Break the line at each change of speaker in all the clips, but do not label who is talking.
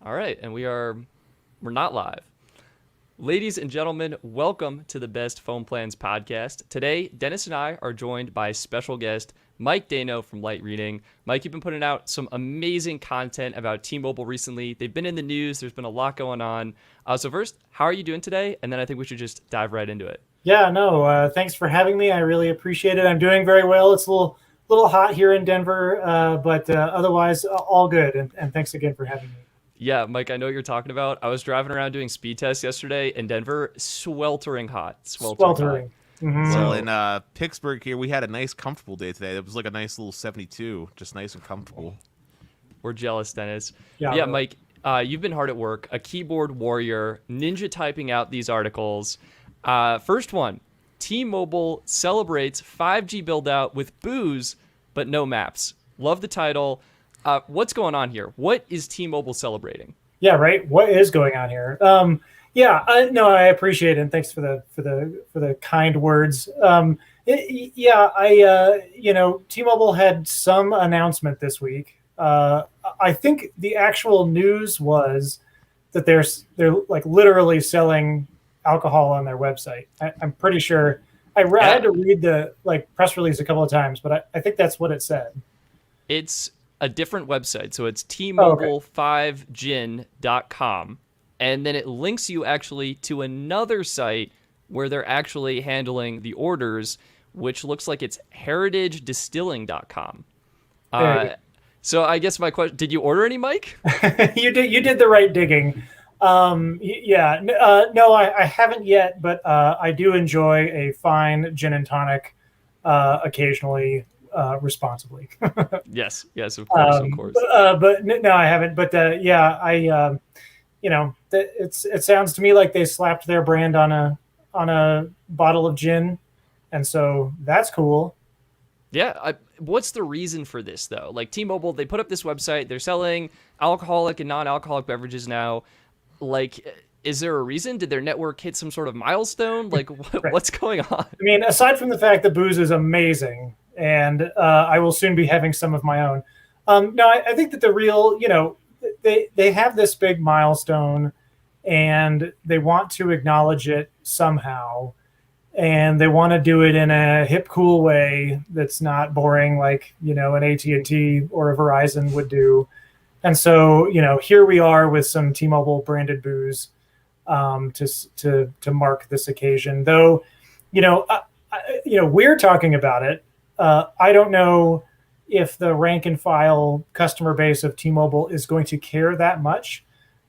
All right, and we're not live. Ladies and gentlemen, welcome to the Best Phone Plans Podcast. Today, Dennis and I are joined by special guest Mike Dano from LightReading. Mike, you've been putting out some amazing content about T-Mobile recently. They've been in the news. There's been a lot going on. So first, how are you doing today? And then I think we should just dive right into it.
Yeah, no, thanks for having me. I really appreciate it. I'm doing very well. It's a little hot here in Denver, but otherwise all good. And thanks again for having me.
Yeah, Mike, I know what you're talking about. I was driving around doing speed tests yesterday in Denver, sweltering hot.
Sweltering.
Mm-hmm. Well, in Pittsburgh here, we had a nice, comfortable day today. It was like a nice little 72, just nice and comfortable.
We're jealous, Dennis.
Yeah,
Mike, you've been hard at work, a keyboard warrior, ninja typing out these articles. First one, T-Mobile celebrates 5G build-out with booze, but no maps. Love the title. What's going on here? What is T-Mobile celebrating?
Yeah, right. What is going on here? I appreciate it, and thanks for the kind words. T-Mobile had some announcement this week. I think the actual news was that they're like literally selling alcohol on their website. I'm pretty sure. I had to read the press release a couple of times, but I think that's what it said.
It's a different website. So it's tmobile5gin.com. And then it links you actually to another site where they're actually handling the orders, which looks like it's heritagedistilling.com. So I guess my question, did you order any, Mike?
You did the right digging. No, I haven't yet, but I do enjoy a fine gin and tonic occasionally. Responsibly.
yes, of course.
But no, I haven't. But it sounds to me like they slapped their brand on a bottle of gin, and so that's cool.
Yeah, what's the reason for this though? Like T-Mobile, they put up this website. They're selling alcoholic and non-alcoholic beverages now. Like, is there a reason? Did their network hit some sort of milestone? Like, what's going on?
I mean, aside from the fact that booze is amazing. And I will soon be having some of my own. I think that the real, they have this big milestone and they want to acknowledge it somehow. And they want to do it in a hip, cool way that's not boring like, an AT&T or a Verizon would do. And so, here we are with some T-Mobile branded booze to mark this occasion. Though, we're talking about it. I don't know if the rank and file customer base of T-Mobile is going to care that much,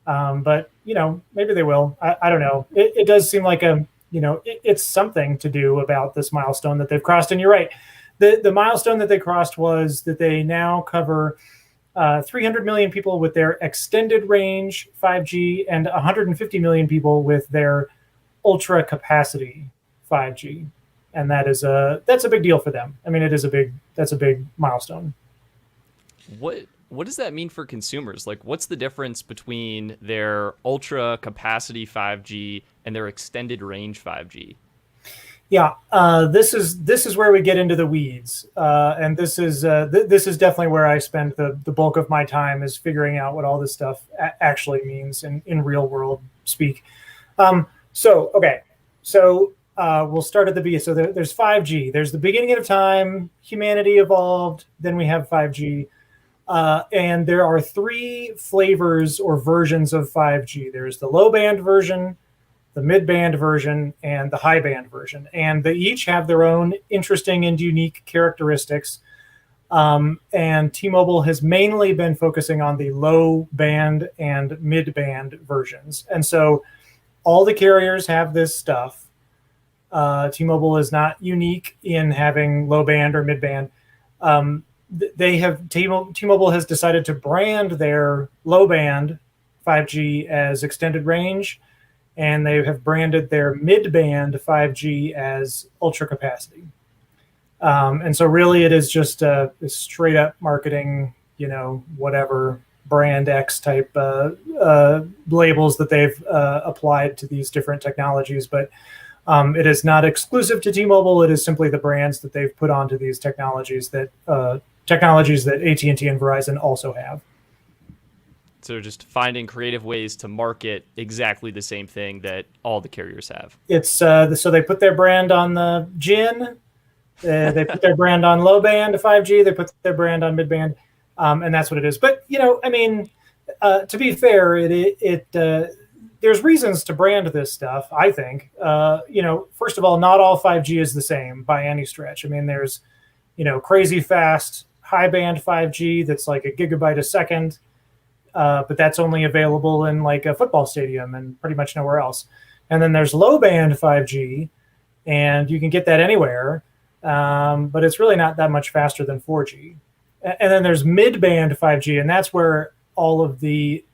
but maybe they will. I don't know. It does seem like it's something to do about this milestone that they've crossed. And you're right. The milestone that they crossed was that they now cover 300 million people with their extended range 5G and 150 million people with their ultra capacity 5G. And that's a big deal for them. I mean, that's a big milestone.
What does that mean for consumers? Like, what's the difference between their ultra capacity 5G and their extended range 5G?
Yeah, this is where we get into the weeds, and this is definitely where I spend the bulk of my time is figuring out what all this stuff actually means in real world speak. We'll start at the beginning. So there's 5G. There's the beginning of time. Humanity evolved. Then we have 5G. And there are three flavors or versions of 5G. There's the low band version, the mid band version, and the high band version. And they each have their own interesting and unique characteristics. And T-Mobile has mainly been focusing on the low band and mid band versions. And so all the carriers have this stuff. T-Mobile is not unique in having low band or mid band. T-Mobile has decided to brand their low band 5G as extended range, and they have branded their mid band 5G as ultra capacity. And so really it is just a straight up marketing, whatever brand X type labels that they've applied to these different technologies. But it is not exclusive to T-Mobile. It is simply the brands that they've put onto these technologies that AT&T and Verizon also have.
So just finding creative ways to market exactly the same thing that all the carriers have.
It's so they put their brand on the gin, they put their brand on low band 5G, they put their brand on mid band, and that's what it is. But I mean, to be fair, there's reasons to brand this stuff. I think, first of all, not all 5G is the same by any stretch. I mean, there's crazy fast high band 5G that's like a gigabyte a second. But that's only available in like a football stadium and pretty much nowhere else. And then there's low band 5G, and you can get that anywhere, but it's really not that much faster than 4G. And then there's mid band 5G, and that's where all of the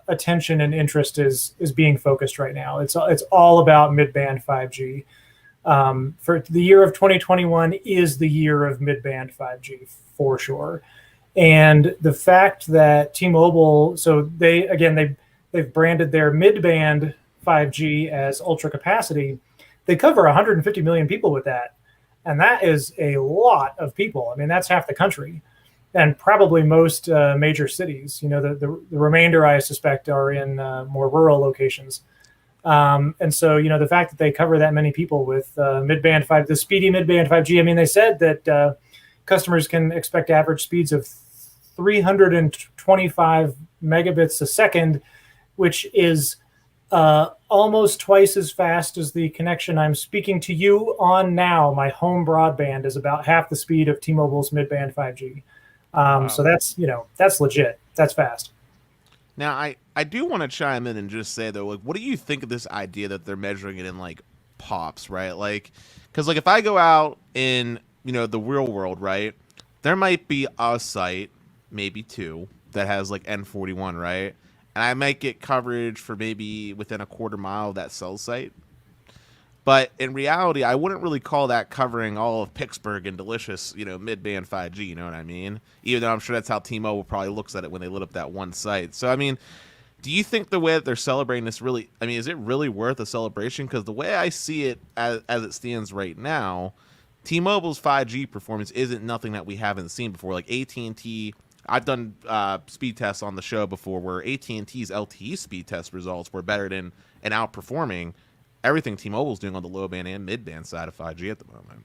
attention and interest is being focused right now. It's all about mid band 5G. For the year of 2021 is the year of mid band 5G for sure. And the fact that T-Mobile, so they've branded their mid-band 5G as ultra capacity. They cover 150 million people with that, and that is a lot of people. I mean, that's half the country, and probably most major cities. The remainder, I suspect, are in more rural locations. And so, the fact that they cover that many people with mid-band 5, the speedy mid-band 5G. I mean, they said that customers can expect average speeds of 325 megabits a second, which is almost twice as fast as the connection I'm speaking to you on now. My home broadband is about half the speed of T-Mobile's mid-band 5G. Wow. So that's legit. That's fast.
Now, I do want to chime in and just say, though, like, what do you think of this idea that they're measuring it in, like, pops, right? Like, because, like, if I go out in, the real world, right, there might be a site, maybe two, that has, like, N41, right? And I might get coverage for maybe within a quarter mile of that cell site. But in reality, I wouldn't really call that covering all of Pittsburgh and delicious, mid-band 5G, you know what I mean? Even though I'm sure that's how T-Mobile probably looks at it when they lit up that one site. So, I mean, do you think the way that they're celebrating this really, I mean, is it really worth a celebration? Because the way I see it as it stands right now, T-Mobile's 5G performance isn't nothing that we haven't seen before. Like AT&T, I've done speed tests on the show before where AT&T's LTE speed test results were better than and outperforming everything T-Mobile's doing on the low band and mid band side of 5G at the moment.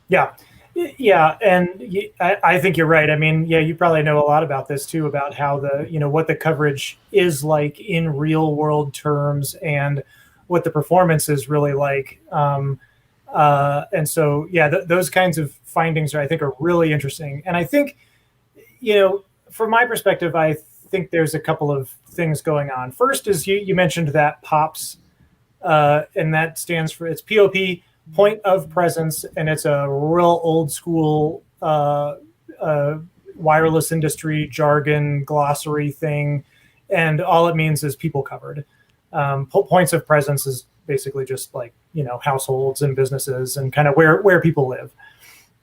Yeah, and I think you're right. I mean, yeah, you probably know a lot about this too, about how what the coverage is like in real world terms and what the performance is really like. And so, yeah, those kinds of findings I think are really interesting. And I think, from my perspective, I think there's a couple of things going on. First is you mentioned that POPs. And that stands for, it's POP, point of presence, and it's a real old school wireless industry jargon glossary thing, and all it means is people covered. Points of presence is basically just like households and businesses and kind of where people live,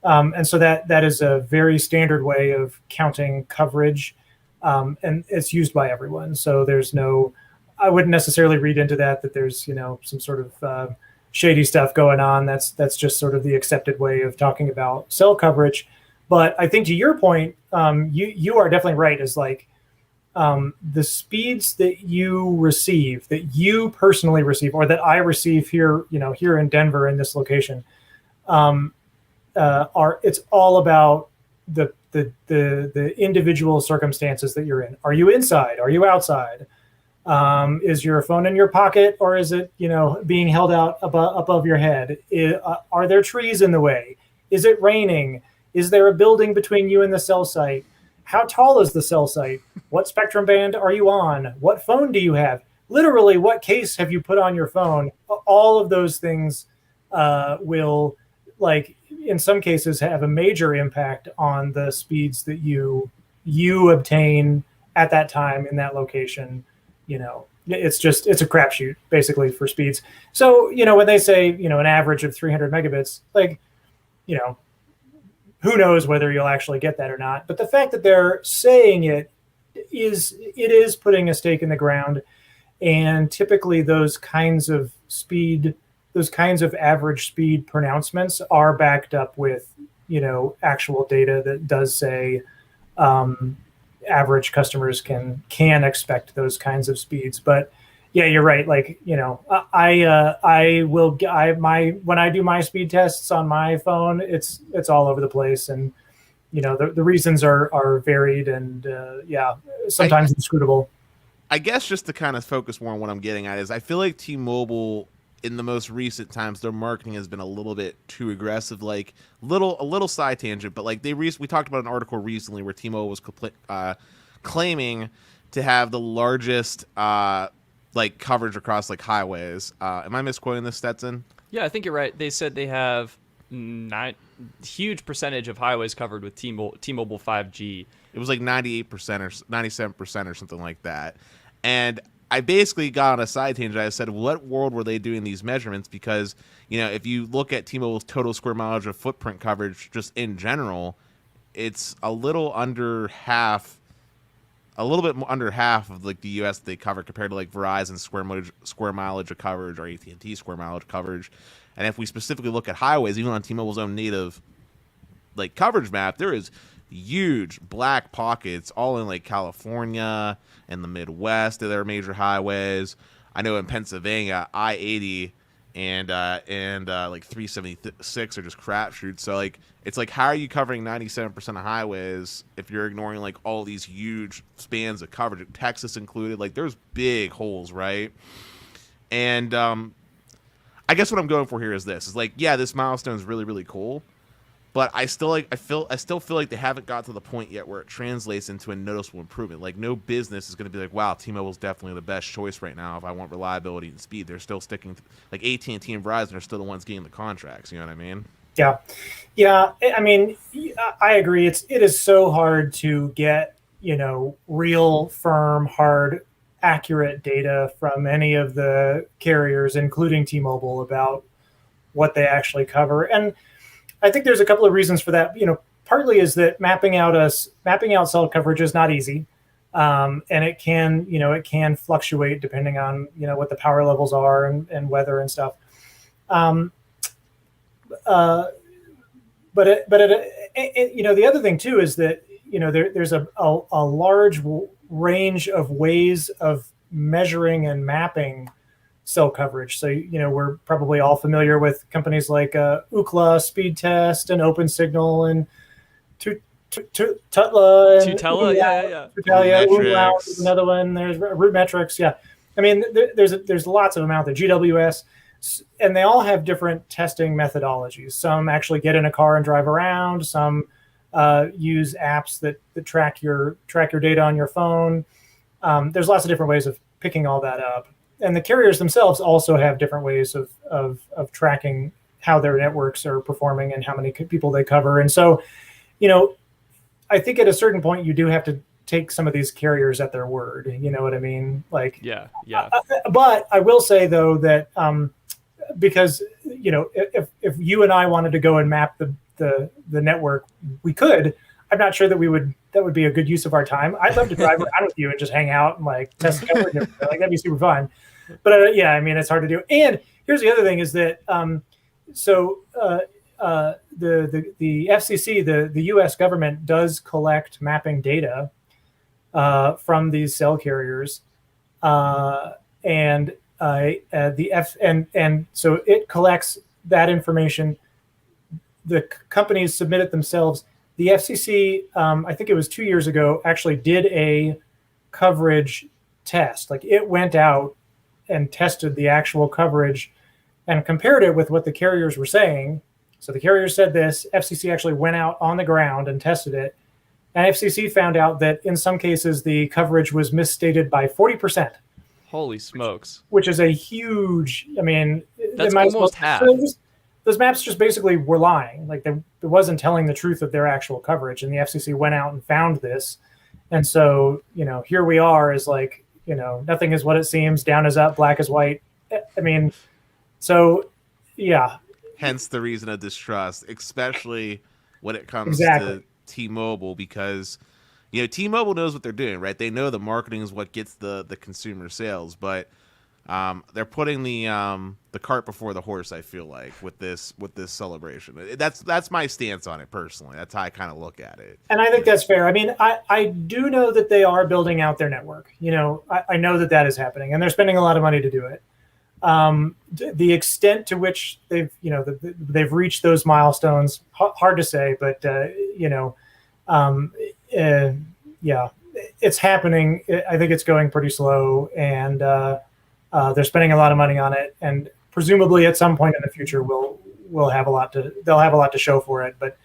and so that is a very standard way of counting coverage, and it's used by everyone. So there's no, I wouldn't necessarily read into that there's some sort of shady stuff going on. That's just sort of the accepted way of talking about cell coverage. But I think to your point, you are definitely right. Is like the speeds that you receive, that you personally receive, or that I receive here, here in Denver in this location, it's all about the individual circumstances that you're in. Are you inside? Are you outside? Is your phone in your pocket, or is it, being held out above your head? Are there trees in the way? Is it raining? Is there a building between you and the cell site? How tall is the cell site? What spectrum band are you on? What phone do you have? Literally, what case have you put on your phone? All of those things will, like, in some cases, have a major impact on the speeds that you obtain at that time in that location. It's a crapshoot basically for speeds. So, when they say, an average of 300 megabits, like, who knows whether you'll actually get that or not. But the fact that they're saying it is putting a stake in the ground. And typically those kinds of average speed pronouncements are backed up with, actual data that does say, average customers can expect those kinds of speeds. But yeah, you're right. Like, when I do my speed tests on my phone, it's all over the place, and the reasons are varied, and sometimes inscrutable.
I guess just to kind of focus more on what I'm getting at is I feel like T-Mobile in the most recent times, their marketing has been a little bit too aggressive, like a little side tangent, but like we talked about an article recently where T-Mobile was claiming to have the largest like coverage across like highways. Am I misquoting this, Stetson?
Yeah, I think you're right. They said they have huge percentage of highways covered with T-Mobile 5G. It
was like 98% or 97% or something like that. And I basically got on a side tangent. I said, what world were they doing these measurements? Because, if you look at T-Mobile's total square mileage of footprint coverage just in general, it's a little bit under half of like the U.S. they cover compared to like Verizon's square mileage of coverage or AT&T square mileage coverage. And if we specifically look at highways, even on T-Mobile's own native like coverage map, there is huge black pockets all in like California and the Midwest. There are major highways. I know in Pennsylvania, I-80 and like 376 are just crapshoots. So like it's like, how are you covering 97% of highways if you're ignoring like all these huge spans of coverage, Texas included? Like there's big holes, right? And I guess what I'm going for here is this: is like, yeah, this milestone is really, really cool. But I still feel like they haven't got to the point yet where it translates into a noticeable improvement. Like no business is going to be like, wow, T-Mobile's definitely the best choice right now if I want reliability and speed. They're still sticking to, like AT&T and Verizon are still the ones getting the contracts. You know what I mean?
Yeah. I mean, I agree. It is so hard to get real, firm, hard, accurate data from any of the carriers, including T-Mobile, about what they actually cover. And I think there's a couple of reasons for that. Partly is that mapping out cell coverage is not easy, and it can fluctuate depending on what the power levels are and weather and stuff. But the other thing too is that there's a large range of ways of measuring and mapping cell coverage. So, we're probably all familiar with companies like Ookla, Speed Test, and OpenSignal, and Tutla.
Tutela, yeah.
Tutela, Umlaut is another one. There's RootMetrics, yeah. I mean, there's lots of them out there. GWS, and they all have different testing methodologies. Some actually get in a car and drive around. Some use apps that track your data on your phone. There's lots of different ways of picking all that up. And the carriers themselves also have different ways of tracking how their networks are performing and how many people they cover. And so, I think at a certain point you do have to take some of these carriers at their word. You know what I mean? Like,
yeah.
But I will say though that because if you and I wanted to go and map the network, we could. I'm not sure that that would be a good use of our time. I'd love to drive around with you and just hang out and like test coverage. Like that'd be super fun. But I mean, it's hard to do. And here's the other thing is that the FCC, the U.S. government does collect mapping data from these cell carriers, and so it collects that information. The companies submit it themselves. The FCC, I think it was 2 years ago, actually did a coverage test. Like it went out and tested the actual coverage and compared it with what the carriers were saying. So the carriers said this, FCC actually went out on the ground and tested it. And FCC found out that in some cases, the coverage was misstated by 40%.
Holy smokes.
Which is a huge, I mean,
that's almost half.
Those maps just basically were lying. Like it wasn't telling the truth of their actual coverage. And the FCC went out and found this. And so, here we are is like, nothing is what it seems, down is up, black is white. I mean, so yeah.
Hence the reason of distrust, especially when it comes to T-Mobile, because T-Mobile knows what they're doing, right? They know the marketing is what gets the consumer sales, but They're putting the cart before the horse. I feel like with this celebration. That's my stance on it personally. That's how I kind of look at it.
And I think that's fair. I mean, I do know that they are building out their network. I know that is happening, and they're spending a lot of money to do it. The extent to which they've reached those milestones, hard to say, but yeah, it's happening. I think it's going pretty slow, and they're spending a lot of money on it, and presumably at some point in the future they'll have a lot to show for it. But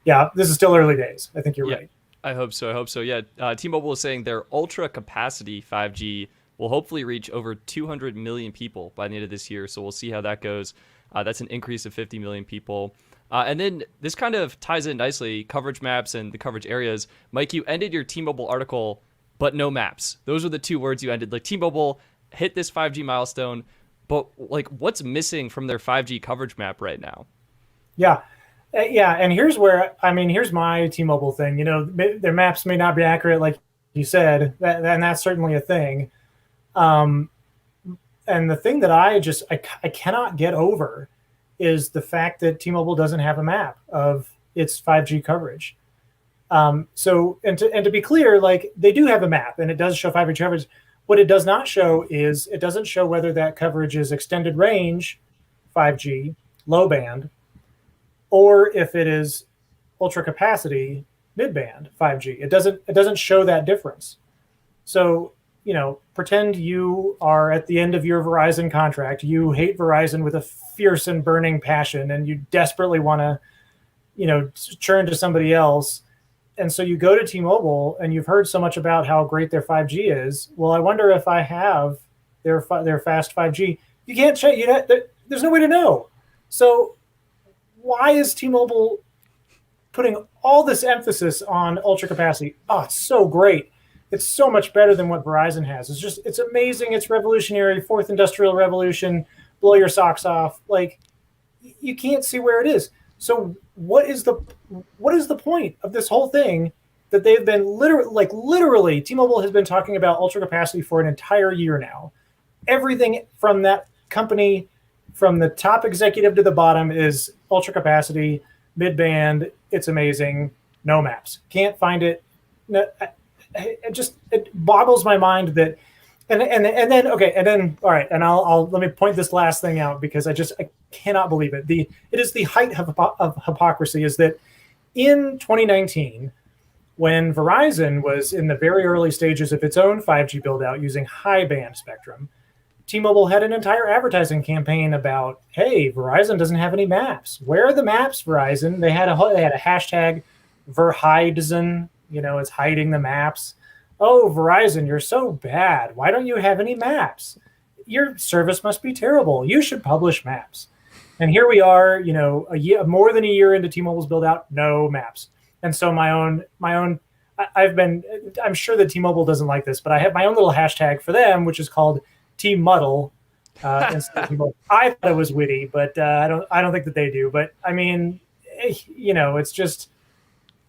yeah, this is still early days. I think you're right.
I hope so. Yeah, T-Mobile is saying their ultra capacity 5G will hopefully reach over 200 million people by the end of this year. So we'll see how that goes. That's an increase of 50 million people. And then this kind of ties in nicely, coverage maps and the coverage areas. Mike, you ended your T-Mobile article, but no maps. Those are the two words you ended. Like, T-Mobile hit this 5G milestone, but like, what's missing from their 5G coverage map right now?
Yeah. And here's my T-Mobile thing. Their maps may not be accurate, like you said, and that's certainly a thing. And the thing that I cannot get over is the fact that T-Mobile doesn't have a map of its 5G coverage. So to be clear, like, they do have a map and it does show 5G coverage. What it does not show is it doesn't show whether that coverage is extended range 5G, low band, or if it is ultra capacity mid-band 5G. It doesn't show that difference. So, pretend you are at the end of your Verizon contract. You hate Verizon with a fierce and burning passion, and you desperately want to, churn to somebody else. And so you go to T-Mobile, and you've heard so much about how great their 5G is. Well, I wonder if I have their fast 5G. You can't check. There's no way to know. So why is T-Mobile putting all this emphasis on ultra capacity? Oh, it's so great. It's so much better than what Verizon has. It's amazing. It's revolutionary. Fourth industrial revolution. Blow your socks off. Like, you can't see where it is. So what is the point of this whole thing that they've been literally T-Mobile has been talking about ultra capacity for an entire year now. Everything from that company, from the top executive to the bottom, is ultra capacity, mid-band. It's amazing. No maps. Can't find it. No, it boggles my mind that, and then all right, and I'll let me point this last thing out because I cannot believe it. It is the height of hypocrisy is that in 2019, when Verizon was in the very early stages of its own 5G build out using high band spectrum, T-Mobile had an entire advertising campaign about, hey, Verizon doesn't have any maps. Where are the maps, Verizon? They had a hashtag Verheizen. It's hiding the maps. Oh, Verizon, you're so bad. Why don't you have any maps? Your service must be terrible. You should publish maps. And here we are, more than a year into T-Mobile's build out, no maps. And so I'm sure that T-Mobile doesn't like this, but I have my own little hashtag for them, which is called T-Muddle. Instead of T-Mobile. I thought it was witty, but I don't think that they do. But I mean, it's just,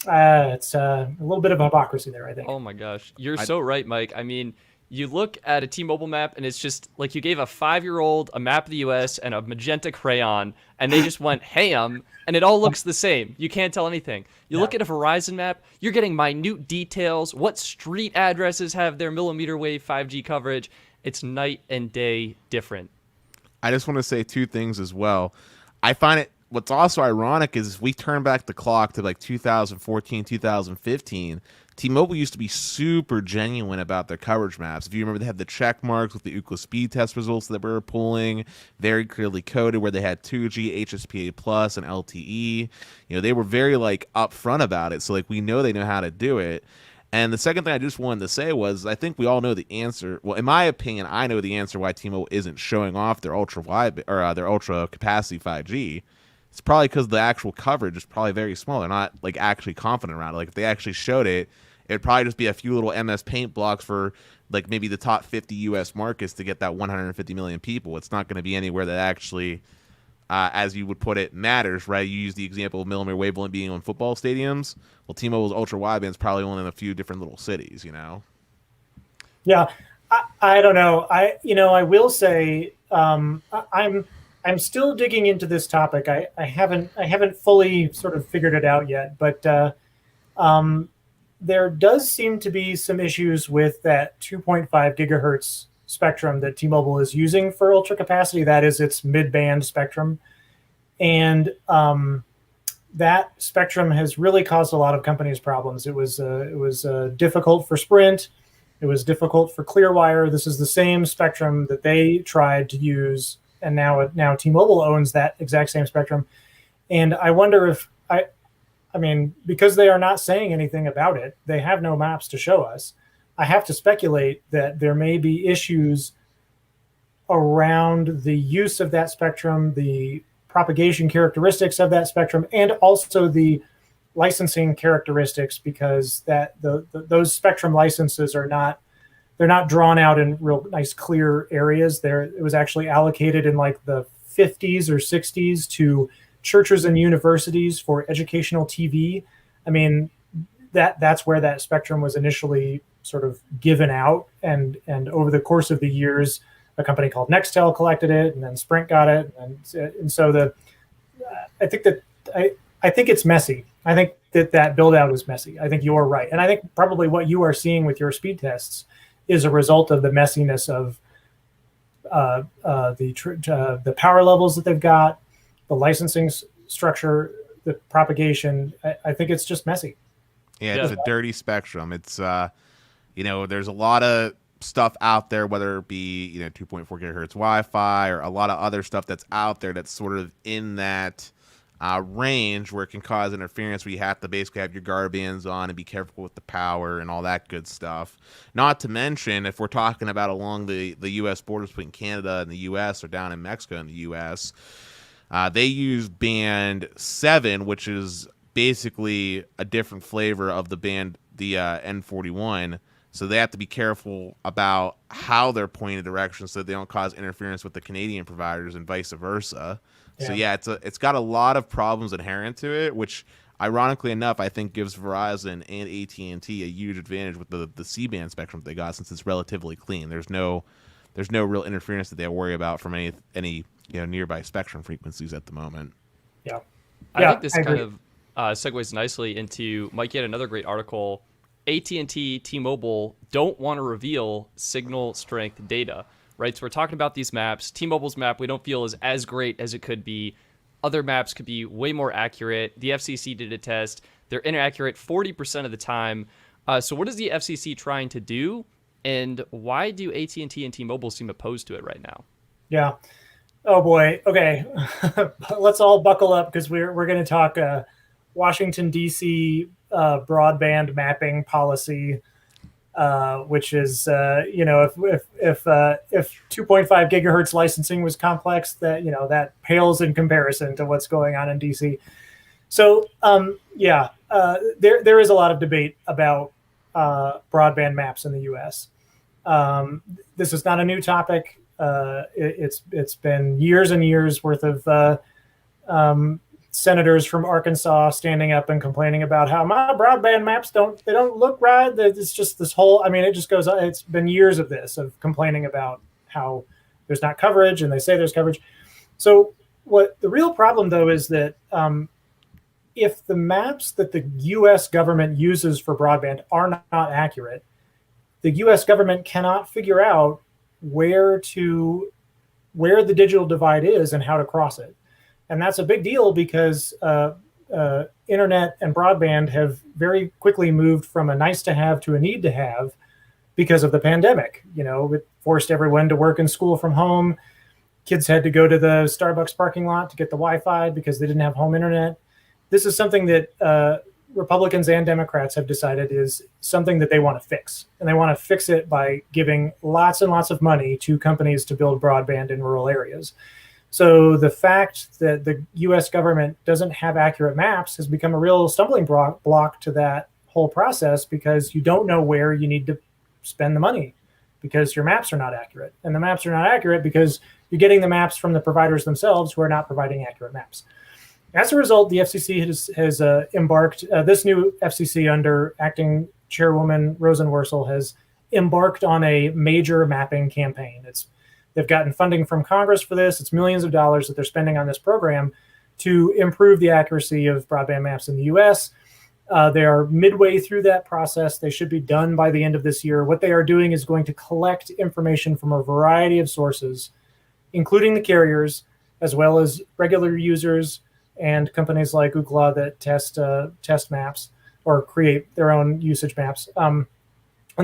it's a little bit of hypocrisy there, I think.
Oh my gosh. You're so right, Mike. I mean, you look at a T-Mobile map and it's just like you gave a 5-year-old a map of the US and a magenta crayon and they just went ham and it all looks the same. You can't tell anything. You look at a Verizon map, you're getting minute details. What street addresses have their millimeter wave 5G coverage? It's night and day different.
I just want to say two things as well. I find it, what's also ironic is if we turn back the clock to like 2014, 2015, T-Mobile used to be super genuine about their coverage maps. If you remember, they had the check marks with the Ookla speed test results that we were pulling, very clearly coded, where they had 2G, HSPA plus, and LTE. They were very upfront about it. So we know they know how to do it. And the second thing I just wanted to say was, I think we all know the answer. Well, in my opinion, I know the answer why T-Mobile isn't showing off their ultra wide or their ultra capacity 5G. It's probably because the actual coverage is probably very small. They're not actually confident around it. If they actually showed it, it'd probably just be a few little MS Paint blocks for maybe the top 50 U.S. markets to get that 150 million people. It's not going to be anywhere that actually, as you would put it, matters, right? You use the example of millimeter wave only being on football stadiums. Well, T-Mobile's ultra wideband is probably only in a few different little cities,
Yeah, I don't know. I will say, I'm still digging into this topic. I haven't fully sort of figured it out yet, but there does seem to be some issues with that 2.5 gigahertz spectrum that T-Mobile is using for ultra capacity. That is its mid-band spectrum, and that spectrum has really caused a lot of companies problems. It was difficult for Sprint. It was difficult for Clearwire. This is the same spectrum that they tried to use, and now T-Mobile owns that exact same spectrum. And I wonder if I mean, because they are not saying anything about it, they have no maps to show us. I have to speculate that there may be issues around the use of that spectrum, the propagation characteristics of that spectrum, and also the licensing characteristics, because those spectrum licenses are not drawn out in real nice clear areas. It was actually allocated in like the 50s or 60s to churches and universities for educational TV. I mean, that's where that spectrum was initially sort of given out, and over the course of the years, a company called Nextel collected it, and then Sprint got it, and so I think it's messy. I think that build out is messy. I think you're right, and I think probably what you are seeing with your speed tests is a result of the messiness of the power levels that they've got, the licensing structure, the propagation. I think it's just messy.
Yeah, it's a dirty spectrum. It's there's a lot of stuff out there, whether it be 2.4 gigahertz Wi-Fi or a lot of other stuff that's out there that's sort of in that range where it can cause interference, where you have to basically have your guard bands on and be careful with the power and all that good stuff. Not to mention, if we're talking about along the U.S. borders between Canada and the U.S. or down in Mexico and the U.S., they use band 7, which is basically a different flavor of the band, the N41. So they have to be careful about how they're pointing directions so they don't cause interference with the Canadian providers and vice versa. Yeah. So yeah, it's got a lot of problems inherent to it, which ironically enough, I think gives Verizon and AT&T a huge advantage with the C-band spectrum they got, since it's relatively clean. There's no real interference that they worry about from any nearby spectrum frequencies at the moment.
Yeah.
I think this kind of segues nicely into Mike. Yet another great article. AT&T, T-Mobile don't want to reveal signal strength data, right? So we're talking about these maps. T-Mobile's map we don't feel is as great as it could be. Other maps could be way more accurate. The FCC did a test. They're inaccurate 40% of the time. So what is the FCC trying to do? And why do AT&T and T-Mobile seem opposed to it right now?
Yeah. Oh boy. Okay. Let's all buckle up, because we're going to talk Washington, D.C. Broadband mapping policy, which is, if 2.5 gigahertz licensing was complex, that pales in comparison to what's going on in DC. So, there is a lot of debate about broadband maps in the U.S. This is not a new topic. It's been years and years worth of senators from Arkansas standing up and complaining about how my broadband maps don't look right. It's just this whole, it just goes on. It's been years of this, of complaining about how there's not coverage, and they say there's coverage. So what the real problem, though, is that if the maps that the U.S. government uses for broadband are not accurate, the U.S. government cannot figure out where the digital divide is and how to cross it. And that's a big deal, because internet and broadband have very quickly moved from a nice to have to a need to have because of the pandemic. It forced everyone to work and school from home. Kids had to go to the Starbucks parking lot to get the Wi-Fi because they didn't have home internet. This is something that Republicans and Democrats have decided is something that they want to fix. And they want to fix it by giving lots and lots of money to companies to build broadband in rural areas. So the fact that the U.S. government doesn't have accurate maps has become a real stumbling block to that whole process, because you don't know where you need to spend the money because your maps are not accurate. And the maps are not accurate because you're getting the maps from the providers themselves who are not providing accurate maps. As a result, the FCC has embarked, this new FCC under acting chairwoman Rosen Worcel has embarked on a major mapping campaign. They've gotten funding from Congress for this. It's millions of dollars that they're spending on this program to improve the accuracy of broadband maps in the U.S. They are midway through that process. They should be done by the end of this year. What they are doing is going to collect information from a variety of sources, including the carriers, as well as regular users and companies like Ookla that test maps or create their own usage maps. And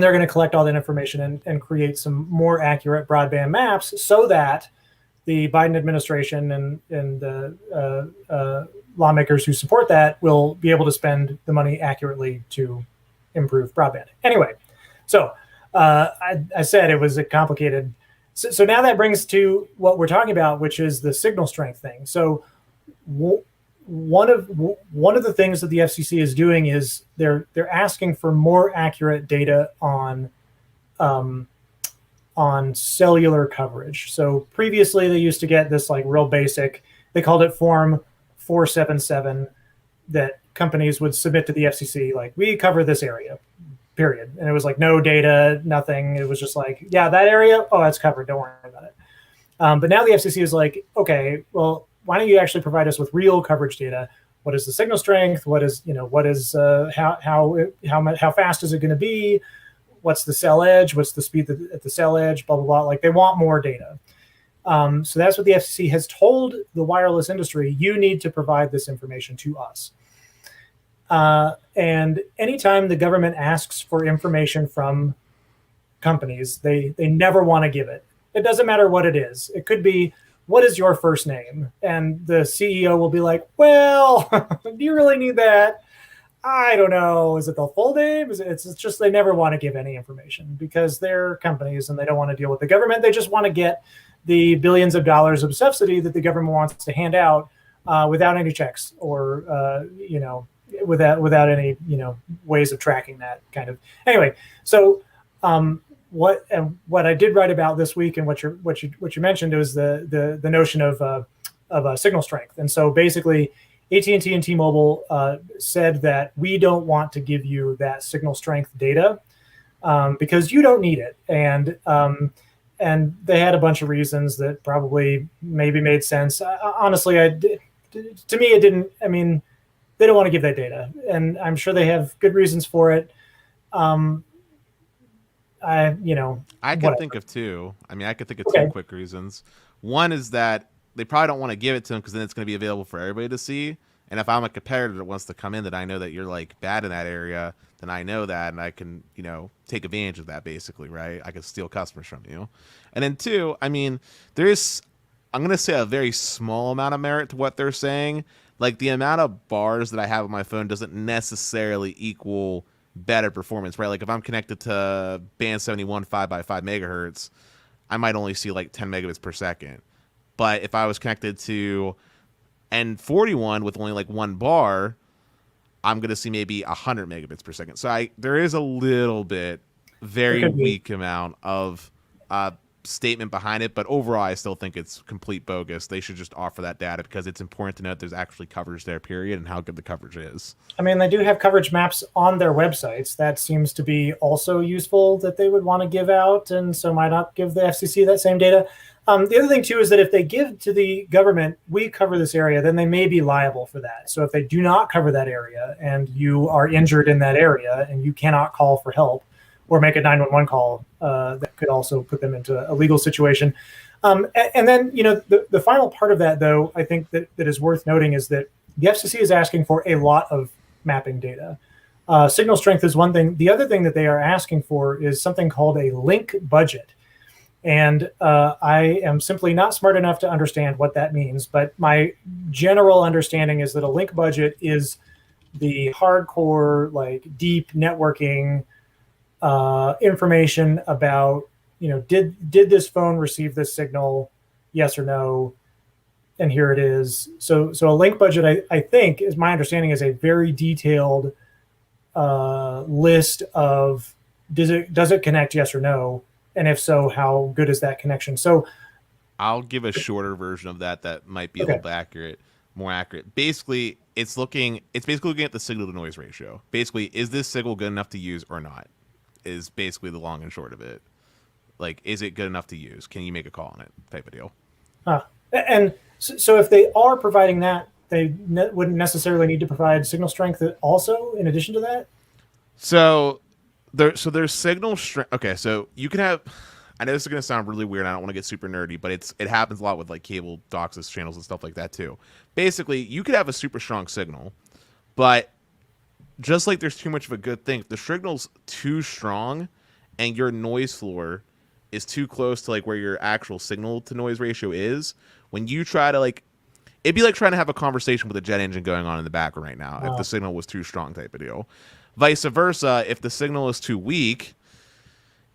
they're going to collect all that information and create some more accurate broadband maps so that the Biden administration and the lawmakers who support that will be able to spend the money accurately to improve broadband. Anyway, so I said it was a complicated. So now that brings to what we're talking about, which is the signal strength thing. So one of the things that the FCC is doing is they're asking for more accurate data on cellular coverage. So previously they used to get this like real basic, they called it Form 477, that companies would submit to the FCC, like, we cover this area, period. And it was like no data, nothing. It was just like, yeah, that area, oh, that's covered, don't worry about it. But now the FCC is like, okay, well, why don't you actually provide us with real coverage data? What is the signal strength? What is how fast is it going to be? What's the cell edge? What's the speed at the cell edge? Blah, blah, blah. Like, they want more data. So that's what the FCC has told the wireless industry. You need to provide this information to us. And anytime the government asks for information from companies, they never want to give it. It doesn't matter what it is. It could be, what is your first name? And the CEO will be like, well, do you really need that? I don't know. Is it the full name? It's just they never want to give any information because they're companies and they don't want to deal with the government. They just want to get the billions of dollars of subsidy that the government wants to hand out without any checks or, without any, ways of tracking that kind of. Anyway, so what I did write about this week and what you mentioned was the notion of signal strength. And so basically, AT&T and T-Mobile said that we don't want to give you that signal strength data because you don't need it. And they had a bunch of reasons that probably maybe made sense. Honestly, to me, it didn't. I mean, they don't want to give that data, and I'm sure they have good reasons for it. I
could think of two. I mean, I could think of two quick reasons. One is that they probably don't want to give it to them because then it's going to be available for everybody to see. And if I'm a competitor that wants to come in that I know that you're like bad in that area, then I know that and I can, take advantage of that basically, right? I can steal customers from you. And then two, I mean, there is, I'm going to say a very small amount of merit to what they're saying. Like the amount of bars that I have on my phone doesn't necessarily equal better performance, right? Like if I'm connected to band 71 5x5 megahertz, I might only see like 10 megabits per second. But if I was connected to N41 with only like one bar, I'm going to see maybe 100 megabits per second. So there is a little bit, very weak amount of statement behind it. But overall, I still think it's complete bogus. They should just offer that data because it's important to know that there's actually coverage there, period, and how good the coverage is. I
mean, they do have coverage maps on their websites. That seems to be also useful that they would want to give out. And so why not give the FCC that same data? The other thing, too, is that if they give to the government, we cover this area, then they may be liable for that. So if they do not cover that area and you are injured in that area and you cannot call for help or make a 911 call, that could also put them into a legal situation. And then, the final part of that, though, I think that is worth noting is that the FCC is asking for a lot of mapping data. Signal strength is one thing. The other thing that they are asking for is something called a link budget. And I am simply not smart enough to understand what that means. But my general understanding is that a link budget is the hardcore, like deep networking information about, did this phone receive this signal? Yes or no? And here it is. So a link budget, I think, is my understanding, is a very detailed list of does it connect? Yes or no? And if so, how good is that connection? So
I'll give a shorter version of that might be a little bit more accurate. Basically, it's basically looking at the signal to noise ratio. Basically, is this signal good enough to use or not? is basically the long and short of it. Like, is it good enough to use? Can you make a call on it? Type of deal.
And so if they are providing that, they wouldn't necessarily need to provide signal strength also in addition to that?
So there's signal strength. Okay, so you can have. I know this is going to sound really weird. I don't want to get super nerdy, but it happens a lot with like cable DOCSIS channels and stuff like that too. Basically, you could have a super strong signal, but just like there's too much of a good thing, if the signal's too strong and your noise floor is too close to like where your actual signal to noise ratio is, when you try to like, it'd be like trying to have a conversation with a jet engine going on in the background right now if the signal was too strong, type of deal. Vice versa, if the signal is too weak,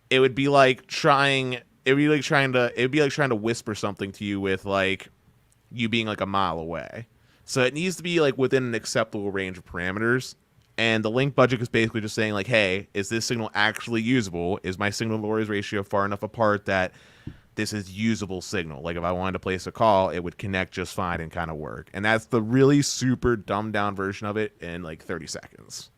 it would be like trying to whisper something to you with like you being like a mile away. So it needs to be like within an acceptable range of parameters. And the link budget is basically just saying like, hey, is this signal actually usable? Is my signal to noise ratio far enough apart that this is usable signal? Like if I wanted to place a call, it would connect just fine and kind of work. And that's the really super dumbed down version of it in like 30 seconds.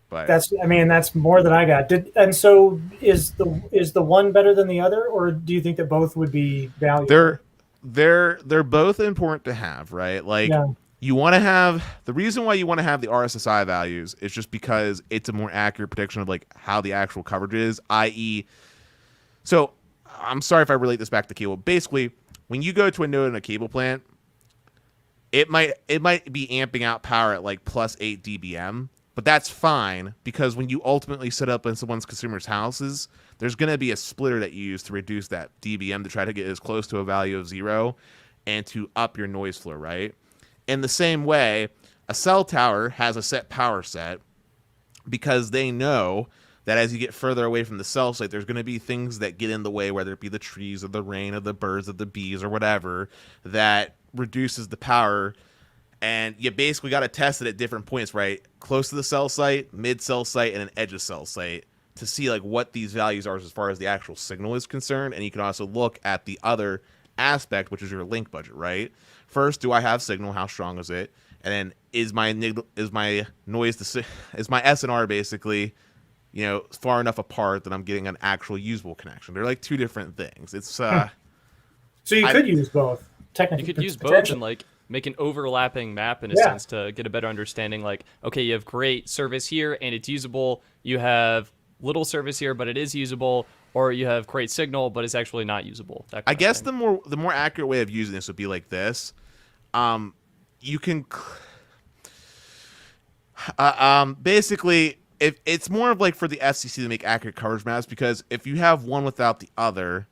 But
that's more than I got. And so is the one better than the other, or do you think that both would be valuable?
They're both important to have, right? Like you want to have the reason why you want to have the RSSI values is just because it's a more accurate prediction of like how the actual coverage is, i.e. So I'm sorry if I relate this back to cable. Basically, when you go to a node in a cable plant, it might be amping out power at like +8 dBm, but that's fine because when you ultimately set up in someone's consumer's houses, there's going to be a splitter that you use to reduce that dBm to try to get as close to a value of 0 and to up your noise floor, right? In the same way, a cell tower has a set power set because they know that as you get further away from the cell site, there's going to be things that get in the way, whether it be the trees or the rain or the birds or the bees or whatever, that reduces the power. And you basically got to test it at different points, right? Close to the cell site, mid cell site, and an edge of cell site to see like what these values are as far as the actual signal is concerned. And you can also look at the other aspect, which is your link budget, right? First, do I have signal? How strong is it? And then is my noise, is my SNR basically, far enough apart that I'm getting an actual usable connection? They're like two different things. It's
so you could use both. Technically,
you could use both and like make an overlapping map in a sense to get a better understanding. Like, okay, you have great service here and it's usable. You have little service here, but it is usable. Or you have great signal, but it's actually not usable.
I guess the more accurate way of using this would be like this. You can basically, if it's more of like for the FCC to make accurate coverage maps, because if you have one without the other,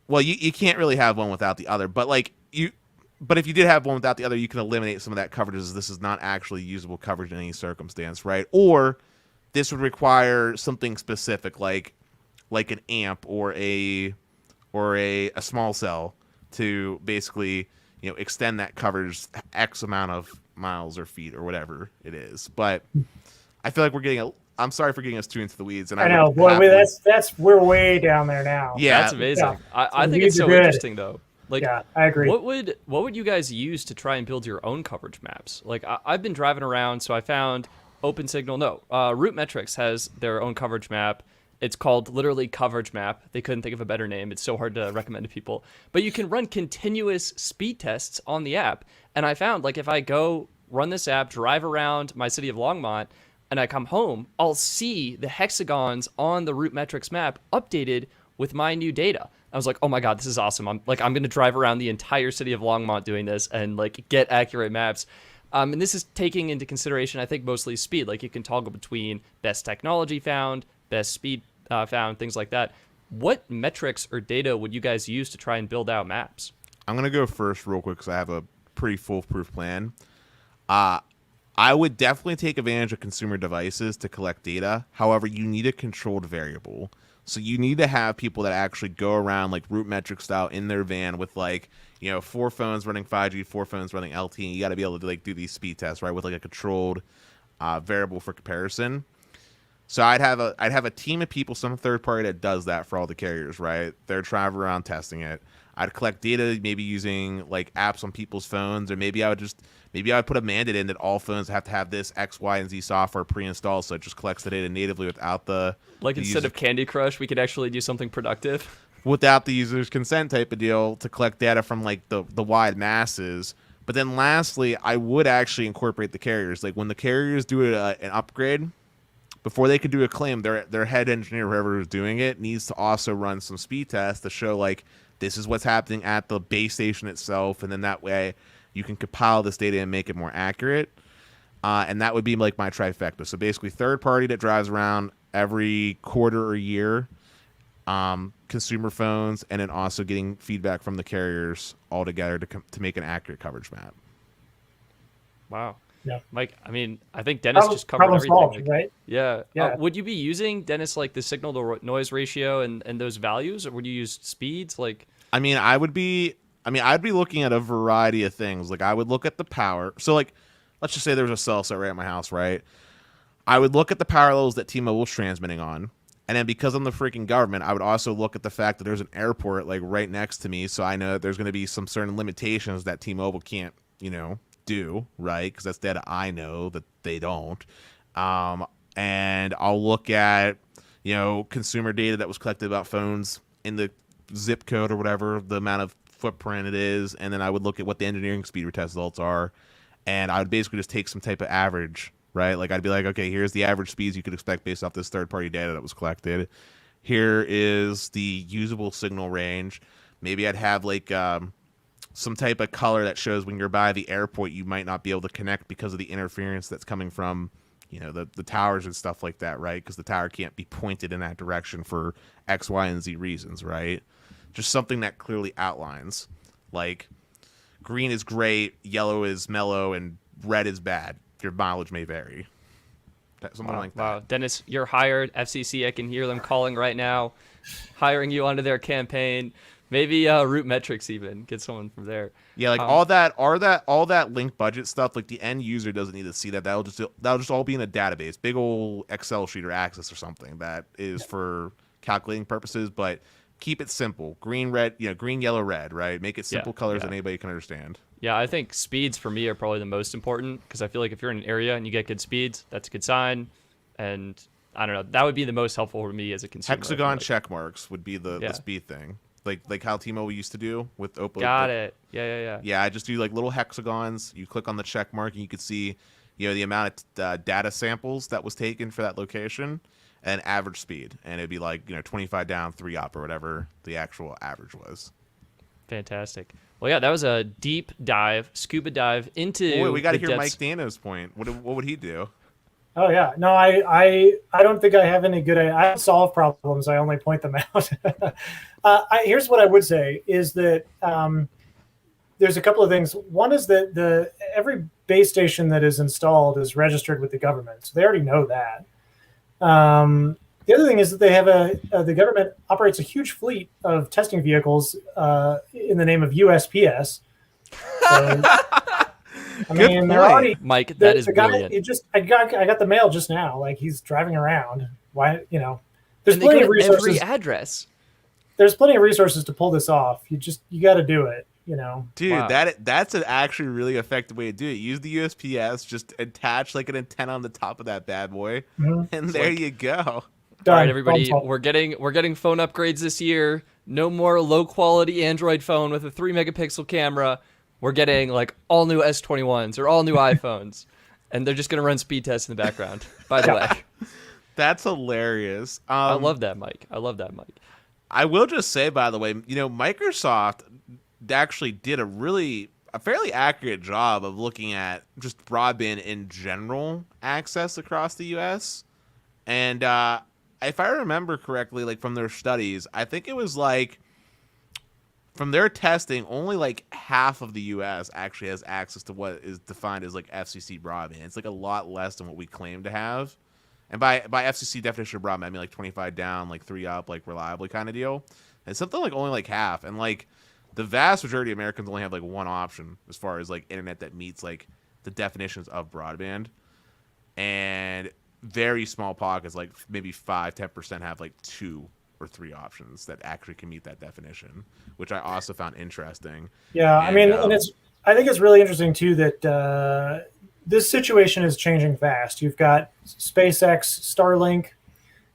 well, you can't really have one without the other. But but if you did have one without the other, you can eliminate some of that coverage as this is not actually usable coverage in any circumstance, right? Or this would require something specific like an amp or a small cell to basically extend that coverage X amount of miles or feet or whatever it is. But I feel like I'm sorry for getting us too into the weeds. And
I know, boy, we're way down there now.
Yeah, that's amazing. Yeah. I think it's so interesting though. Like,
yeah, I agree.
What would you guys use to try and build your own coverage maps? Like, I've been driving around, so I found RootMetrics has their own coverage map. It's called literally Coverage Map. They couldn't think of a better name. It's so hard to recommend to people. But you can run continuous speed tests on the app. And I found, like, if I go run this app, drive around my city of Longmont, and I come home, I'll see the hexagons on the RootMetrics map updated with my new data. I was like, oh my God, this is awesome. I'm going to drive around the entire city of Longmont doing this and, like, get accurate maps. And this is taking into consideration, I think, mostly speed. Like, you can toggle between best technology found, best speed found, things like that. What metrics or data would you guys use to try and build out maps?
I'm going to go first real quick because I have a pretty foolproof plan. I would definitely take advantage of consumer devices to collect data. However, you need a controlled variable. So you need to have people that actually go around like RootMetrics style in their van with 4 phones running 5G, 4 phones running LTE. And you got to be able to do these speed tests, right, with like a controlled variable for comparison. So I'd have a team of people, some third party that does that for all the carriers, right? They're traveling around testing it. I'd collect data, maybe using like apps on people's phones, or maybe I would put a mandate in that all phones have to have this X, Y, and Z software pre-installed, so it just collects the data natively without the
instead of Candy Crush, we could actually do something productive.
Without the user's consent type of deal to collect data from like the wide masses. But then lastly, I would actually incorporate the carriers. Like when the carriers do an upgrade, before they could do a claim, their head engineer, whoever is doing it, needs to also run some speed tests to show like this is what's happening at the base station itself, and then that way you can compile this data and make it more accurate. And that would be like my trifecta. So basically, third party that drives around every quarter or year, consumer phones, and then also getting feedback from the carriers all together to make an accurate coverage map.
Wow.
Yeah,
Mike, I mean, I think Dennis just covered everything.
Solved, right?
Yeah.
Yeah.
Would you be using, Dennis, like the signal to noise ratio and those values, or would you use speeds? Like,
I'd be looking at a variety of things. Like I would look at the power. So like, let's just say there was a cell site right at my house, right? I would look at the power levels that T-Mobile was transmitting on. And then because I'm the freaking government, I would also look at the fact that there's an airport like right next to me. So I know that there's going to be some certain limitations that T-Mobile can't, do, right? Because that's data I know that they don't. And I'll look at, consumer data that was collected about phones in the zip code or whatever, the amount of footprint it is. And then I would look at what the engineering speed retest results are. And I would basically just take some type of average, right? Like I'd be like, okay, here's the average speeds you could expect based off this third-party data that was collected. Here is the usable signal range. Maybe I'd have like some type of color that shows when you're by the airport, you might not be able to connect because of the interference that's coming from, the towers and stuff like that, right? Because the tower can't be pointed in that direction for X, Y, and Z reasons, right? Just something that clearly outlines, like green is great, yellow is mellow, and red is bad. Your mileage may vary. Something like that.
Wow. Dennis, you're hired. FCC, I can hear them calling right now, hiring you onto their campaign. Maybe Root Metrics even get someone from there.
Yeah, like all that linked budget stuff. Like the end user doesn't need to see that. That'll just all be in a database, big old Excel sheet or Access or something that is for calculating purposes. But keep it simple: green, red, green, yellow, red. Right? Make it simple colors that anybody can understand.
Yeah, I think speeds for me are probably the most important because I feel like if you're in an area and you get good speeds, that's a good sign. And I don't know, that would be the most helpful for me as a consumer.
Hexagon check marks would be the speed thing. Like how T-Mobile used to do with Oppo.
Got it. Yeah.
Yeah, I just do like little hexagons. You click on the check mark and you could see, the amount of data samples that was taken for that location and average speed. And it'd be like, 25 down, 3 up or whatever the actual average was.
Fantastic. Well, yeah, that was a deep dive, scuba dive into.
Wait, we got to hear Mike Dano's point. What would he do?
Oh yeah, no, I don't think I have any good. I solve problems. I only point them out. Here's what I would say is that there's a couple of things. One is that every base station that is installed is registered with the government, so they already know that. The other thing is that they have the government operates a huge fleet of testing vehicles in the name of USPS. So, I mean, they're already
Mike. That is brilliant.
I got the mail just now. Like he's driving around. Why? There's
and
plenty of resources.
Every address.
There's plenty of resources to pull this off. You got to do it.
Dude,
wow.
that's an actually really effective way to do it. Use the USPS. Just attach like an antenna on the top of that bad boy, and there you go.
Done.
All right, everybody, we're getting phone upgrades this year. No more low quality Android phone with a 3 megapixel camera. We're getting like all new S21s or all new iPhones, and they're just gonna run speed tests in the background. By the way,
that's hilarious.
I love that, Mike.
I will just say, by the way, Microsoft actually did a fairly accurate job of looking at just broadband in general access across the U.S. And if I remember correctly, like from their studies, I think it was like from their testing, only like half of the U.S. actually has access to what is defined as like FCC broadband. It's like a lot less than what we claim to have. And by FCC definition of broadband, I mean like 25 down, like 3 up, like reliably kind of deal. And something like only like half. And like the vast majority of Americans only have like one option as far as like internet that meets like the definitions of broadband. And very small pockets, like maybe 5-10% have like 2 or 3 options that actually can meet that definition, which I also found interesting.
Yeah, I mean, and I think it's really interesting too that this situation is changing fast. You've got SpaceX, Starlink,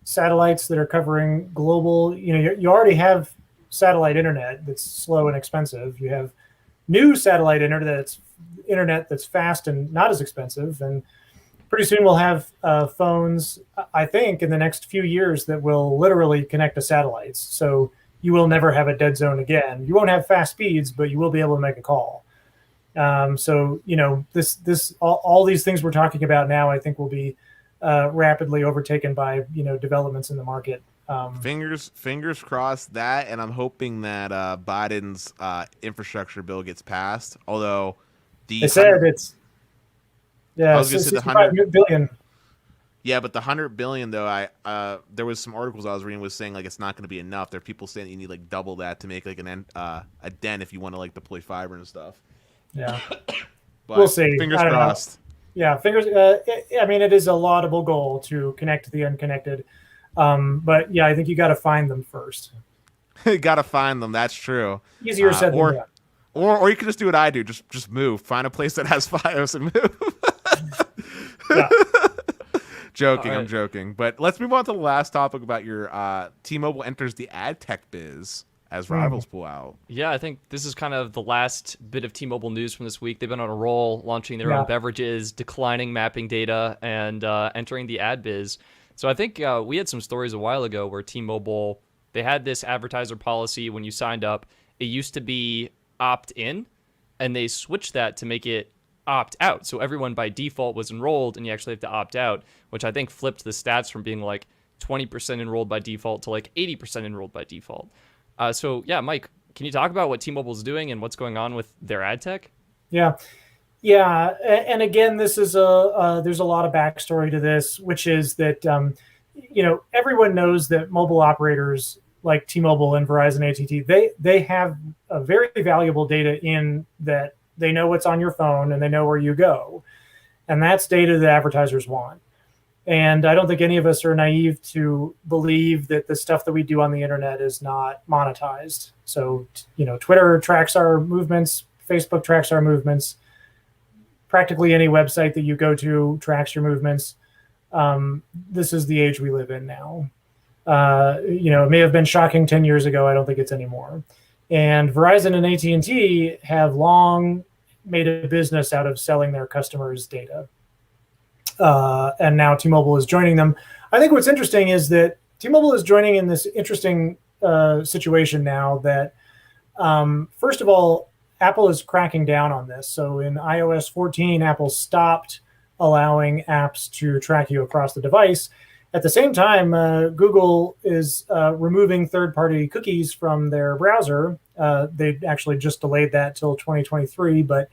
satellites that are covering global. You already have satellite internet that's slow and expensive. You have new satellite internet that's fast and not as expensive. And pretty soon we'll have phones, I think, in the next few years that will literally connect to satellites. So you will never have a dead zone again. You won't have fast speeds, but you will be able to make a call. So all these things we're talking about now, I think, will be rapidly overtaken by developments in the market.
Fingers crossed that, and I'm hoping that Biden's infrastructure bill gets passed. Although
they said it's
I was going to say the $100
billion.
Yeah, but the $100 billion though, there was some articles I was reading was saying like it's not going to be enough. There are people saying you need like double that to make like a dent if you want to like deploy fiber and stuff.
Yeah,
but
we'll see.
Fingers crossed.
Yeah, I mean, it is a laudable goal to connect the unconnected, but yeah, I think you got to find them first.
You got to find them. That's true.
Easier said than done.
Or you can just do what I do. Just move. Find a place that has Fios and move.
Yeah.
Joking,
right.
I'm joking. But let's move on to the last topic about your T-Mobile enters the ad tech biz as rivals pull out.
Yeah, I think this is kind of the last bit of T-Mobile news from this week. They've been on a roll, launching their own beverages, declining mapping data, and entering the ad biz. So I think we had some stories a while ago where T-Mobile, they had this advertiser policy when you signed up. It used to be opt-in, and they switched that to make it opt-out. So everyone by default was enrolled, and you actually have to opt out, which I think flipped the stats from being like 20% enrolled by default to like 80% enrolled by default. So yeah, Mike, can you talk about what T-Mobile's doing and what's going on with their ad tech?
Yeah. And again, this is there's a lot of backstory to this, which is that, everyone knows that mobile operators like T-Mobile and Verizon, AT&T, they have a very valuable data in that they know what's on your phone and they know where you go. And that's data that advertisers want. And I don't think any of us are naive to believe that the stuff that we do on the internet is not monetized. So, Twitter tracks our movements, Facebook tracks our movements. Practically any website that you go to tracks your movements. This is the age we live in now. It may have been shocking 10 years ago. I don't think it's anymore. And Verizon and AT&T have long made a business out of selling their customers' data. And now T-Mobile is joining them. I think what's interesting is that T-Mobile is joining in this interesting situation now that, first of all, Apple is cracking down on this. So in iOS 14, Apple stopped allowing apps to track you across the device. At the same time, Google is removing third-party cookies from their browser. They actually just delayed that till 2023, but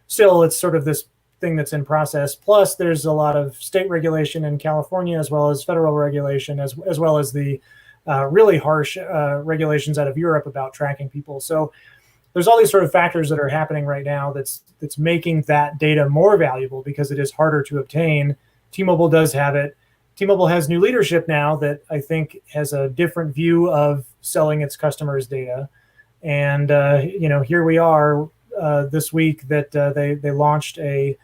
still, it's sort of this thing that's in process. Plus, there's a lot of state regulation in California, as well as federal regulation, as well as the really harsh regulations out of Europe about tracking people. So there's all these sort of factors that are happening right now that's making that data more valuable because it is harder to obtain. T-Mobile does have it. T-Mobile has new leadership now that I think has a different view of selling its customers' data. And, here we are this week that they launched a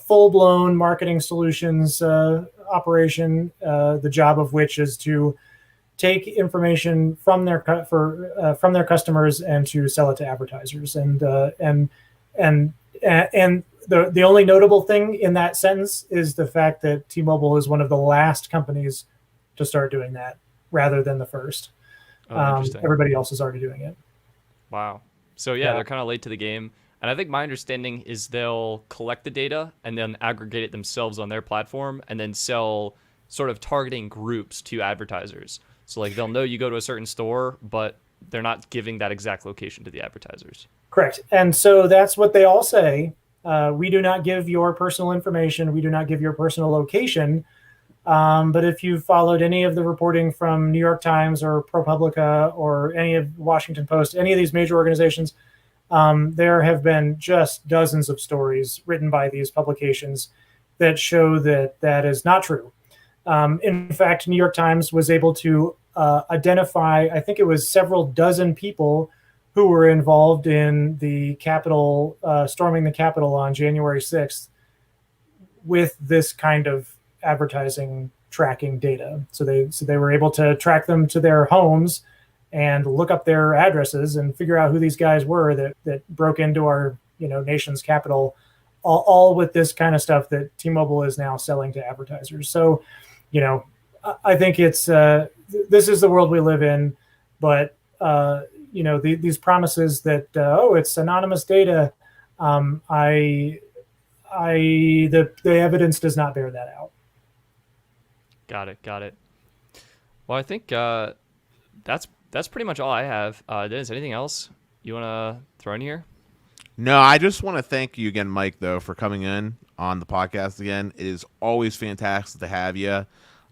full-blown marketing solutions operation, the job of which is to take information from their customers and to sell it to advertisers. And the only notable thing in that sentence is the fact that T-Mobile is one of the last companies to start doing that rather than the first. Everybody else is already doing it.
Wow. So they're kind of late to the game. And I think my understanding is they'll collect the data and then aggregate it themselves on their platform and then sell sort of targeting groups to advertisers. So like they'll know you go to a certain store, but they're not giving that exact location to the advertisers.
Correct. And so that's what they all say. We do not give your personal information. We do not give your personal location. But if you've followed any of the reporting from New York Times or ProPublica or any of Washington Post, any of these major organizations, there have been just dozens of stories written by these publications that show that that is not true. In fact, New York Times was able to identify, I think it was several dozen people who were involved in the Capitol, storming the Capitol on January 6th with this kind of advertising tracking data. So they were able to track them to their homes and look up their addresses and figure out who these guys were that broke into our nation's capital, all with this kind of stuff that T-Mobile is now selling to advertisers. So, I think it's this is the world we live in, but these promises that it's anonymous data, the evidence does not bear that out.
Got it. Well, I think that's pretty much all I have. Dennis, anything else you want to throw in here?
No, I just want to thank you again, Mike, though, for coming in on the podcast again. It is always fantastic to have you.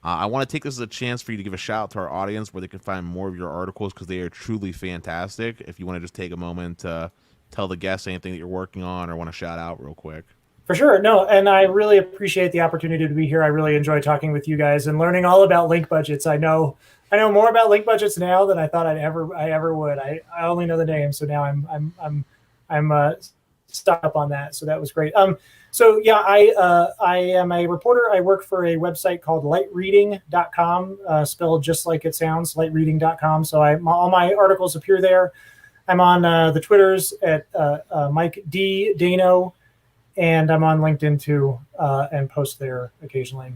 I want to take this as a chance for you to give a shout out to our audience where they can find more of your articles because they are truly fantastic. If you want to just take a moment to tell the guests anything that you're working on or want to shout out real quick.
For sure. No, and I really appreciate the opportunity to be here. I really enjoy talking with you guys and learning all about link budgets. I know more about link budgets now than I thought I ever would. I only know the name, so now I'm stuck up on that. So that was great. So yeah, I am a reporter. I work for a website called LightReading.com, spelled just like it sounds, LightReading.com. So all my articles appear there. I'm on the Twitters at Mike D. Dano, and I'm on LinkedIn too, and post there occasionally.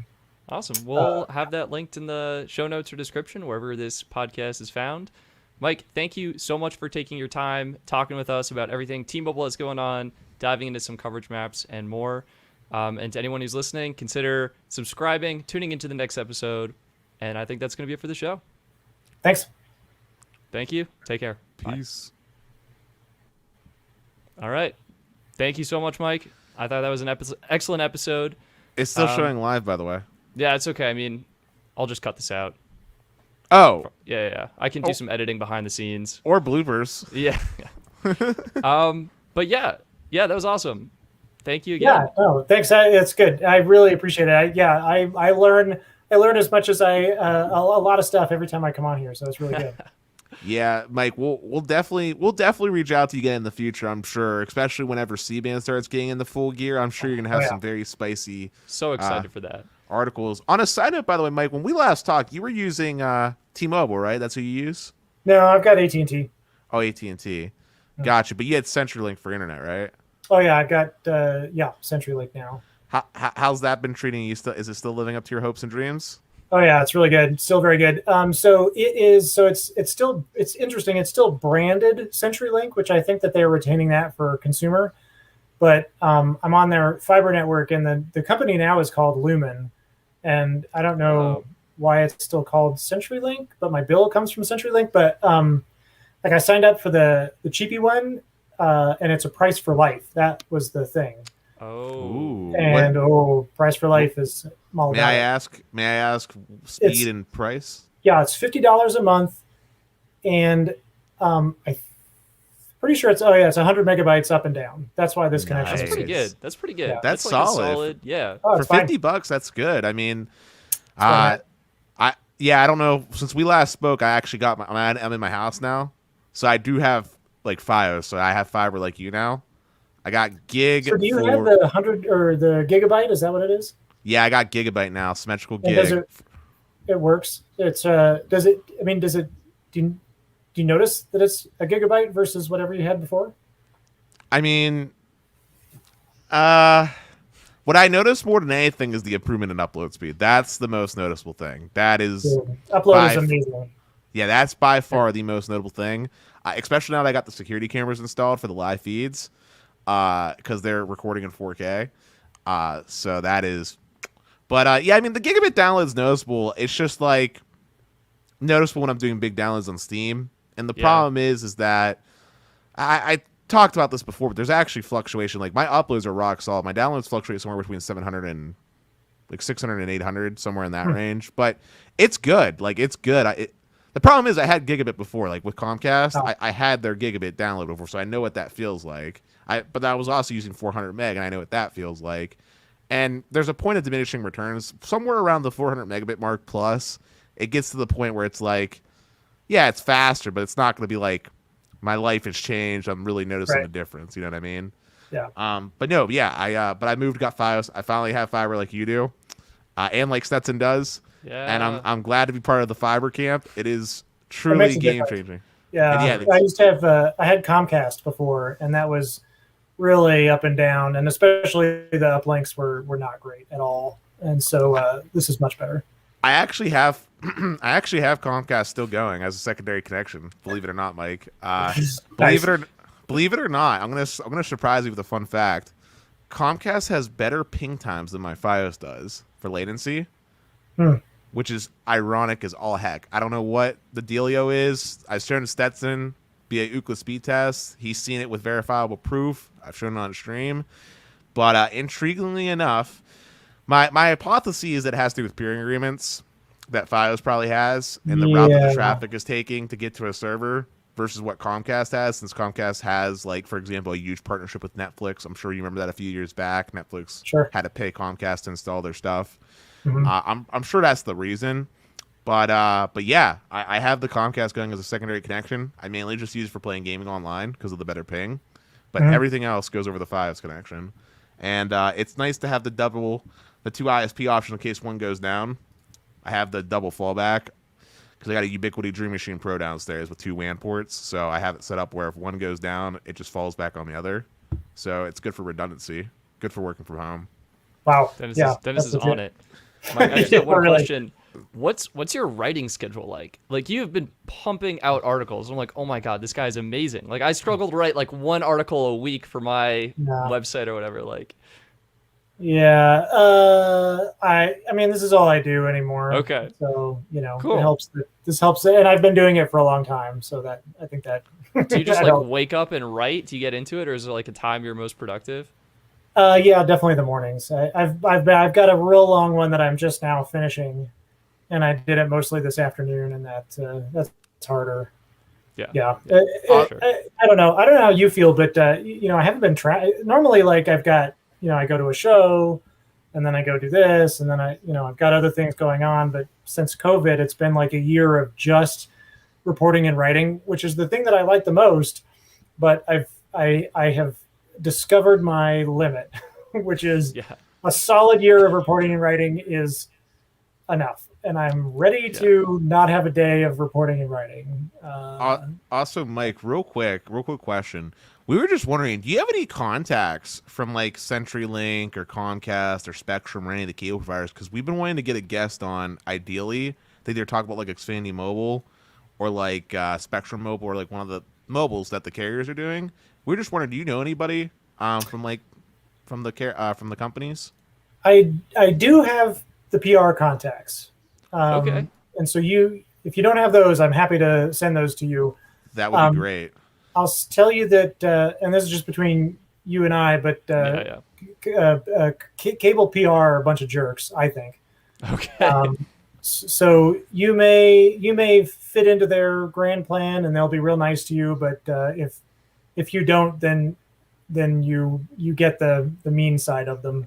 Awesome. We'll have that linked in the show notes or description, wherever this podcast is found. Mike, thank you so much for taking your time, talking with us about everything T-Mobile has going on, diving into some coverage maps and more. And to anyone who's listening, consider subscribing, tuning into the next episode. And I think that's going to be it for the show.
Thanks.
Thank you. Take care.
Peace.
Bye. All right. Thank you so much, Mike. I thought that was an excellent episode.
It's still showing live, by the way.
Yeah, it's okay. I mean, I'll just cut this out.
Oh.
Yeah. I can do some editing behind the scenes.
Or bloopers.
Yeah. But yeah, that was awesome. Thank you again.
Yeah, no, thanks. It's good. I really appreciate it. I learn as much as a lot of stuff every time I come on here, so it's really good.
Yeah, Mike, we'll definitely reach out to you again in the future, I'm sure, especially whenever C-band starts getting in the full gear. I'm sure you're going to have some very spicy
So excited for that.
Articles. On a side note, by the way, Mike, when we last talked, you were using T-Mobile, right? That's who you use?
No, I've got AT&T.
Oh, AT&T. Gotcha. But you had CenturyLink for internet, right?
Oh yeah, I've got CenturyLink now.
How's that been treating you? Is it still living up to your hopes and dreams?
Oh yeah, it's really good. Still very good. So it is. So it's interesting. It's still branded CenturyLink, which I think that they're retaining that for consumer. But I'm on their fiber network, and the company now is called Lumen, and I don't know why it's still called CenturyLink, but my bill comes from CenturyLink. But like I signed up for the cheapy one, and it's a price for life. That was the thing.
Oh.
And price for life is all
May I ask speed and price?
Yeah, it's $50 a month, and I'm pretty sure it's 100 megabytes up and down. That's why this connection
That's pretty good. That's pretty good.
Yeah.
That's
like
solid.
Yeah.
Oh,
For
it's fine.
$50, that's good. I mean,
fine.
I don't know. Since we last spoke, I actually got I'm in my house now, so I do have like Fios. So I have fiber like you now. I got gig.
So do you have the 100 or the gigabyte? Is that what it is?
Yeah, I got gigabyte now, symmetrical
And
gig.
it works? It's does it? I mean, does it? Do you notice that it's a gigabyte versus whatever you had before?
I mean, what I notice more than anything is the improvement in upload speed. That's the most noticeable thing. That is
Upload is amazing.
Yeah, that's by far the most notable thing. Especially now that I got the security cameras installed for the live feeds, because they're recording in 4K. So that is. But yeah, I mean the gigabit download is noticeable. It's just like noticeable when I'm doing big downloads on Steam. And the problem is that I talked about this before, but there's actually fluctuation. Like my uploads are rock solid. My downloads fluctuate somewhere between 700 and like 600 and 800, somewhere in that range. But it's good. Like it's good. The problem is I had gigabit before, like with Comcast. I had their gigabit download before, so I know what that feels like. But I was also using 400 meg, and I know what that feels like. And there's a point of diminishing returns somewhere around the 400 megabit mark plus. It gets to the point where it's like, yeah, it's faster, but it's not going to be like my life has changed. I'm really noticing the difference. You know what I mean?
Yeah.
But no, yeah, I moved, got Fios. I finally have fiber like you do, and like Stetson does.
Yeah.
And I'm glad to be part of the fiber camp. It is truly game changing.
Yeah. I used to have I had Comcast before, and that was really up and down, and especially the uplinks were not great at all. And so this is much better.
I actually have Comcast still going as a secondary connection. Believe it or not, Mike. Believe it or not, I'm gonna surprise you with a fun fact. Comcast has better ping times than my Fios does for latency, which is ironic as all heck. I don't know what the dealio is. I've shown Stetson via Ookla speed test. He's seen it with verifiable proof. I've shown it on stream. But intriguingly enough, my hypothesis is that it has to do with peering agreements that Fios probably has and the route that the traffic is taking to get to a server versus what Comcast has, since Comcast has, like, for example, a huge partnership with Netflix. I'm sure you remember that a few years back. Netflix had to pay Comcast to install their stuff. I'm sure that's the reason. But yeah, I have the Comcast going as a secondary connection. I mainly just use it for playing gaming online because of the better ping. But everything else goes over the Fios connection. And it's nice to have the two ISP option in case one goes down. I have the double fallback because I got a Ubiquiti Dream Machine Pro downstairs with two WAN ports. So I have it set up where if one goes down, it just falls back on the other. So it's good for redundancy, good for working from home.
Wow.
Dennis is on it. Mike, I just have one question. What's your writing schedule like? Like, you have been pumping out articles. I'm like, oh my God, this guy's amazing. Like, I struggle to write like one article a week for my website or whatever. Like,
yeah, I mean, this is all I do anymore.
Okay.
So, you know,
cool.
It helps. This helps, and I've been doing it for a long time. So that I think that.
Do you just like wake up and write? Do you get into it, or is there like a time you're most productive?
Yeah, definitely the mornings. I've got a real long one that I'm just now finishing, and I did it mostly this afternoon, and that's harder. Yeah. I don't know. I don't know how you feel, but you know, I haven't been normally, like, I've got, you know, I go to a show, and then I go do this, and then I've got other things going on. But since COVID, it's been like a year of just reporting and writing, which is the thing that I like the most. But I have discovered my limit, which is a solid year of reporting and writing is enough, and I'm ready to not have a day of reporting and writing.
Also, Mike, real quick question. We were just wondering, do you have any contacts from like CenturyLink or Comcast or Spectrum or any of the cable providers? Because we've been wanting to get a guest on, ideally. They either talk about like Xfinity Mobile or like Spectrum Mobile or like one of the mobiles that the carriers are doing. We're just wondering, do you know anybody from the companies?
I do have the PR contacts.
Okay.
And so if you don't have those, I'm happy to send those to you.
That would be great.
I'll tell you that, and this is just between you and I, but cable PR are a bunch of jerks, I think.
Okay.
So you may fit into their grand plan, and they'll be real nice to you. But if you don't, then you get the mean side of them.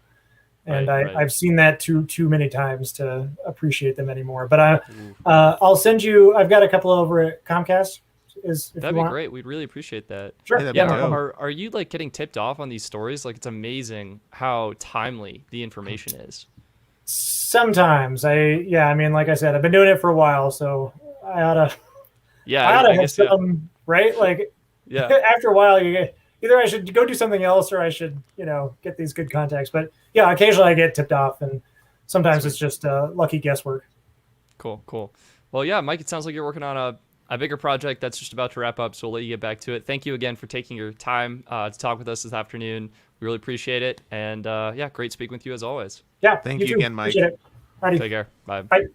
And I've seen that too many times to appreciate them anymore. But I'll send you. I've got a couple over at Comcast.
That'd be great. We'd really appreciate that.
Sure.
Are you like getting tipped off on these stories? Like, it's amazing how timely the information is.
Sometimes I mean, like I said, I've been doing it for a while, so I ought to have some, right? Like, after a while, either I should go do something else, or I should, get these good contacts. But yeah, occasionally I get tipped off, and sometimes it's just lucky guesswork.
Cool. Well, yeah, Mike, it sounds like you're working on a bigger project that's just about to wrap up, so we'll let you get back to it. Thank you again for taking your time to talk with us this afternoon. We really appreciate it. And great speaking with you as always.
Yeah.
Thank you again, Mike.
Take
care. Bye.
Bye.